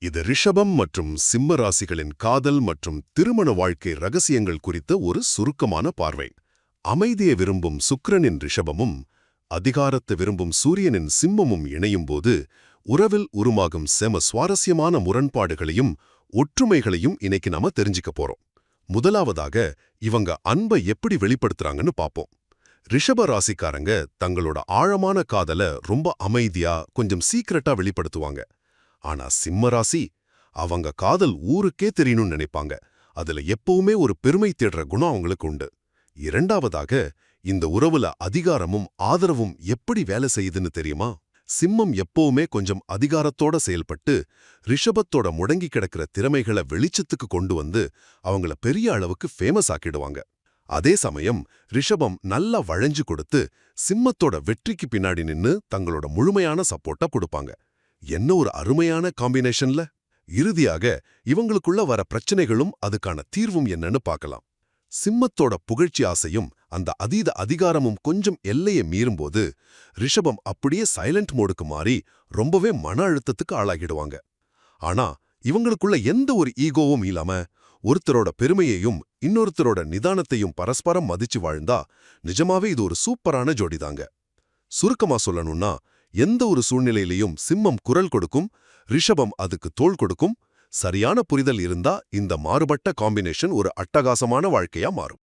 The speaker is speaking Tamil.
இது ரிஷபம் மற்றும் சிம்ம ராசிகளின் காதல் மற்றும் திருமண வாழ்க்கை ரகசியங்கள் குறித்த ஒரு சுருக்கமான பார்வை. அமைதியை விரும்பும் சுக்கிரனின் ரிஷபமும் அதிகாரத்தை விரும்பும் சூரியனின் சிம்மமும் இணையும்போது உறவில் உருமாகும் செம சுவாரஸ்யமான முரண்பாடுகளையும் ஒற்றுமைகளையும் இன்னைக்கு நாம தெரிஞ்சுக்க போறோம். முதலாவதாக இவங்க அன்பை எப்படி வெளிப்படுத்துறாங்கன்னு பாப்போம். ரிஷப ராசிக்காரங்க தங்களோட ஆழமான காதல ரொம்ப அமைதியா கொஞ்சம் சீக்கிரட்டா வெளிப்படுத்துவாங்க. ஆனா சிம்ம ராசி அவங்க காதல் ஊருக்கே தெரியணும்னு நினைப்பாங்க. அதுல எப்பவுமே ஒரு பெருமை தேடுற குணம் அவங்களுக்கு உண்டு. இரண்டாவதாக இந்த உறவுல அதிகாரமும் ஆதரவும் எப்படி வேலை செய்யுதுன்னு தெரியுமா? சிம்மம் எப்பவுமே கொஞ்சம் அதிகாரத்தோட செயல்பட்டு ரிஷபத்தோட முடங்கி கிடக்கிற திறமைகளை வெளிச்சத்துக்கு கொண்டு வந்து அவங்கள பெரிய அளவுக்கு ஃபேமஸ் ஆக்கிடுவாங்க. அதே சமயம் ரிஷபம் நல்லா வளைஞ்சு கொடுத்து சிம்மத்தோட வெற்றிக்கு பின்னாடி நின்னு தங்களோட முழுமையான சப்போர்ட்டா கொடுப்பாங்க. என்ன ஒரு அருமையான காம்பினேஷன்ல! இறுதியாக இவங்களுக்குள்ள வர பிரச்சனைகளும் அதுக்கான தீர்வும் என்னன்னு பார்க்கலாம். சிம்மத்தோட புகழ்ச்சி ஆசையும் அந்த அதீத அதிகாரமும் கொஞ்சம் எல்லையை மீறும்போது ரிஷபம் அப்படியே சைலண்ட் மோடுக்கு மாறி ரொம்பவே மன அழுத்தத்துக்கு ஆளாகிடுவாங்க. ஆனா இவங்களுக்குள்ள எந்த ஒரு ஈகோவும் இல்லாம ஒருத்தரோட பெருமையையும் இன்னொருத்தரோட நிதானத்தையும் பரஸ்பரம் மதிச்சு வாழ்ந்தா நிஜமாவே இது ஒரு சூப்பரான ஜோடிதாங்க. சுருக்கமா சொல்லணும்னா எந்த ஒரு சூழ்நிலையிலையும் சிம்மம் குரல் கொடுக்கும், ரிஷபம் அதுக்கு தோள் கொடுக்கும். சரியான புரிதல் இருந்தா இந்த மாறுபட்ட காம்பினேஷன் ஒரு அட்டகாசமான வாழ்க்கையா மாறும்.